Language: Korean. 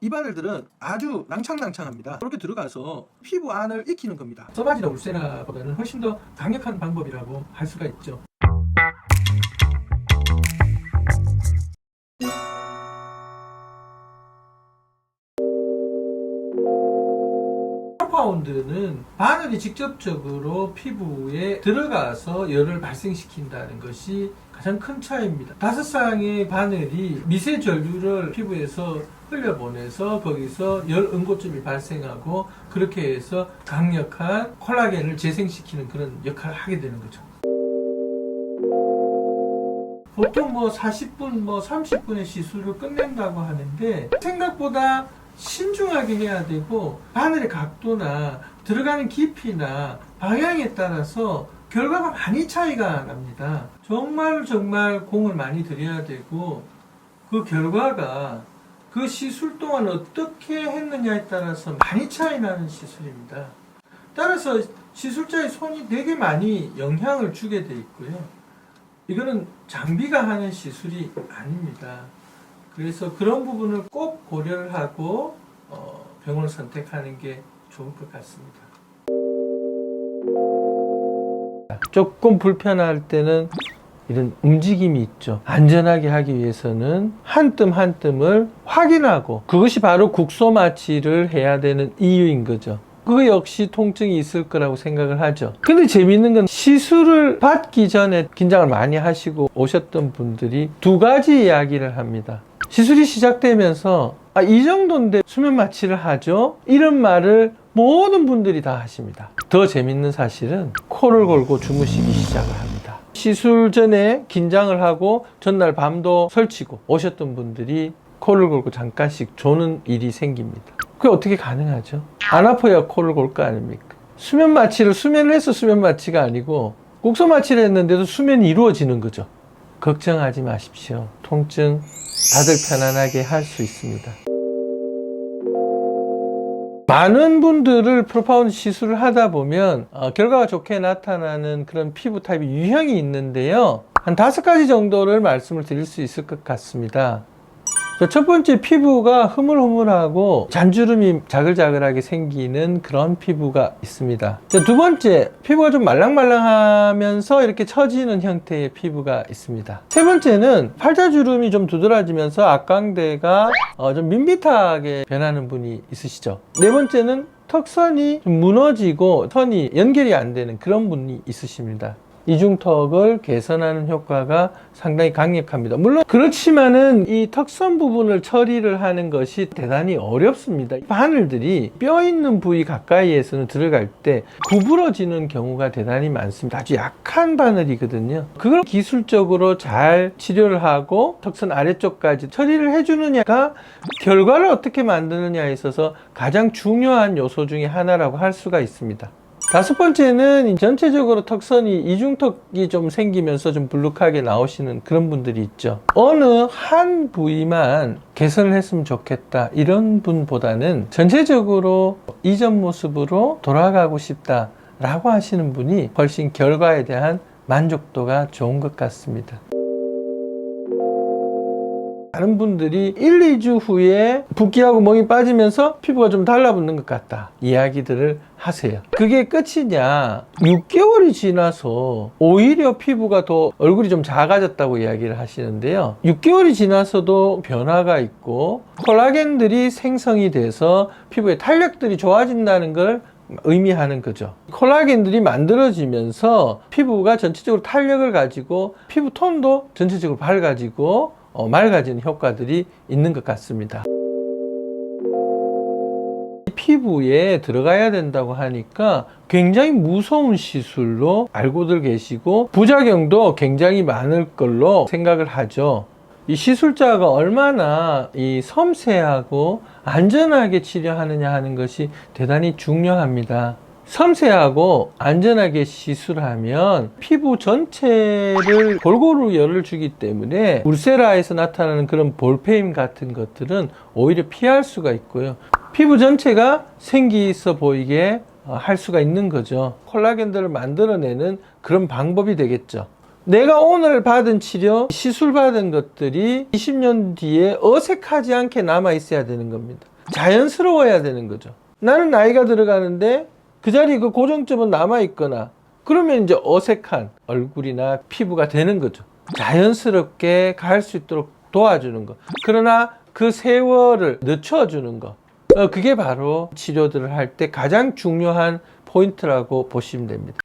이 바늘들은 아주 낭창낭창합니다. 그렇게 들어가서 피부 안을 익히는 겁니다. 써바지나 울세라보다는 훨씬 더 강력한 방법이라고 할 수가 있죠. 컴파운드는 바늘이 직접적으로 피부에 들어가서 열을 발생시킨다는 것이 가장 큰 차이입니다. 5쌍의 바늘이 미세 전류를 피부에서 흘려보내서 거기서 열 응고점이 발생하고 그렇게 해서 강력한 콜라겐을 재생시키는 그런 역할을 하게 되는 거죠. 보통 40분, 30분의 시술을 끝낸다고 하는데 생각보다 신중하게 해야 되고 바늘의 각도나 들어가는 깊이나 방향에 따라서 결과가 많이 차이가 납니다. 정말 공을 많이 들여야 되고 그 결과가 그 시술 동안 어떻게 했느냐에 따라서 많이 차이 나는 시술입니다. 따라서 시술자의 손이 되게 많이 영향을 주게 돼 있고요. 이거는 장비가 하는 시술이 아닙니다. 그래서 그런 부분을 꼭 고려를 하고 병원을 선택하는 게 좋을 것 같습니다. 조금 불편할 때는 이런 움직임이 있죠. 안전하게 하기 위해서는 한 뜸 한 뜸을 확인하고 그것이 바로 국소 마취를 해야 되는 이유인 거죠. 그거 역시 통증이 있을 거라고 생각을 하죠. 근데 재밌는 건 시술을 받기 전에 긴장을 많이 하시고 오셨던 분들이 2가지 이야기를 합니다. 시술이 시작되면서 이 정도인데 수면 마취를 하죠? 이런 말을 모든 분들이 다 하십니다. 더 재밌는 사실은 코를 골고 주무시기 시작을 합니다. 시술 전에 긴장을 하고 전날 밤도 설치고 오셨던 분들이 코를 골고 잠깐씩 조는 일이 생깁니다. 그게 어떻게 가능하죠? 안 아파야 코를 골 거 아닙니까? 수면 마취를 수면을 해서 수면 마취가 아니고 국소 마취를 했는데도 수면이 이루어지는 거죠. 걱정하지 마십시오. 통증 다들 편안하게 할 수 있습니다. 많은 분들을 프로파운드 시술을 하다 보면 결과가 좋게 나타나는 그런 피부 타입이 유형이 있는데요. 한 5가지 정도를 말씀을 드릴 수 있을 것 같습니다. 첫 번째, 피부가 흐물흐물하고 잔주름이 자글자글하게 생기는 그런 피부가 있습니다. 두 번째, 피부가 좀 말랑말랑하면서 이렇게 처지는 형태의 피부가 있습니다. 세 번째는 팔자주름이 좀 두드러지면서 악광대가 좀 밋밋하게 변하는 분이 있으시죠. 네 번째는 턱선이 좀 무너지고 선이 연결이 안 되는 그런 분이 있으십니다. 이중턱을 개선하는 효과가 상당히 강력합니다. 물론 그렇지만은 이 턱선 부분을 처리를 하는 것이 대단히 어렵습니다. 바늘들이 뼈 있는 부위 가까이에서는 들어갈 때 구부러지는 경우가 대단히 많습니다. 아주 약한 바늘이거든요. 그걸 기술적으로 잘 치료를 하고 턱선 아래쪽까지 처리를 해주느냐가 결과를 어떻게 만드느냐에 있어서 가장 중요한 요소 중에 하나라고 할 수가 있습니다. 5번째는 전체적으로 턱선이 이중턱이 좀 생기면서 좀 불룩하게 나오시는 그런 분들이 있죠. 어느 한 부위만 개선을 했으면 좋겠다 이런 분보다는 전체적으로 이전 모습으로 돌아가고 싶다 라고 하시는 분이 훨씬 결과에 대한 만족도가 좋은 것 같습니다. 다른 분들이 1, 2주 후에 붓기하고 멍이 빠지면서 피부가 좀 달라붙는 것 같다 이야기들을 하세요. 그게 끝이냐? 6개월이 지나서 오히려 피부가 더 얼굴이 좀 작아졌다고 이야기를 하시는데요. 6개월이 지나서도 변화가 있고 콜라겐들이 생성이 돼서 피부의 탄력들이 좋아진다는 걸 의미하는 거죠. 콜라겐들이 만들어지면서 피부가 전체적으로 탄력을 가지고 피부 톤도 전체적으로 밝아지고 맑아지는 효과들이 있는 것 같습니다. 피부에 들어가야 된다고 하니까 굉장히 무서운 시술로 알고들 계시고 부작용도 굉장히 많을 걸로 생각을 하죠. 이 시술자가 얼마나 섬세하고 안전하게 치료하느냐 하는 것이 대단히 중요합니다. 섬세하고 안전하게 시술하면 피부 전체를 골고루 열을 주기 때문에 울세라에서 나타나는 그런 볼페임 같은 것들은 오히려 피할 수가 있고요. 피부 전체가 생기 있어 보이게 할 수가 있는 거죠. 콜라겐들을 만들어내는 그런 방법이 되겠죠. 내가 오늘 받은 치료, 시술 받은 것들이 20년 뒤에 어색하지 않게 남아 있어야 되는 겁니다. 자연스러워야 되는 거죠. 나는 나이가 들어가는데 그 자리 그 고정점은 남아 있거나 그러면 이제 어색한 얼굴이나 피부가 되는 거죠. 자연스럽게 갈 수 있도록 도와주는 거. 그러나 그 세월을 늦춰주는 거. 그게 바로 치료들을 할 때 가장 중요한 포인트라고 보시면 됩니다.